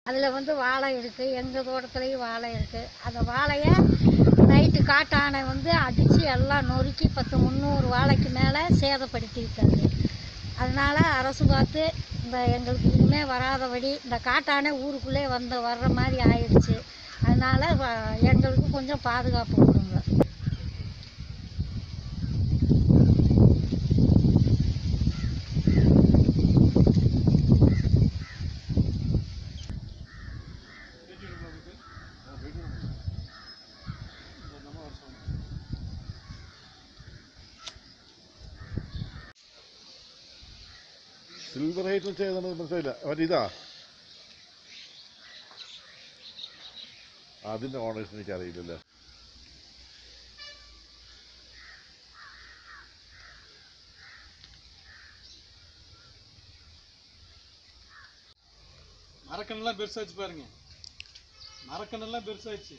அதில் வந்து வாழை இருக்குது, எங்கள் தோட்டத்துலேயும் வாழை இருக்குது. அந்த வாழையை நைட்டு காட்டானை வந்து அடித்து எல்லாம் நொறுக்கி 300 வாழைக்கு மேலே சேதப்படுத்திட்டாரு. அதனால் அரசு பார்த்து இந்த எங்களுக்கு இனிமேல் வராதபடி இந்த காட்டானை ஊருக்குள்ளே வர்ற மாதிரி ஆயிடுச்சு. அதனால் எங்களுக்கு கொஞ்சம் பாதுகாப்பு கொடுங்க. സിൽവർ ഹൈറ്റ് ചെയ്തത് മനസ്സിലായില്ല. അവരിതാ അതിന്റെ ഓണേഴ്സ് എനിക്ക് അറിയില്ലല്ലോ. மரக்கண்ணெல்லாம் பெருசாச்சு பாருங்க, மரக்கண்ணெல்லாம் பெருசாச்சு.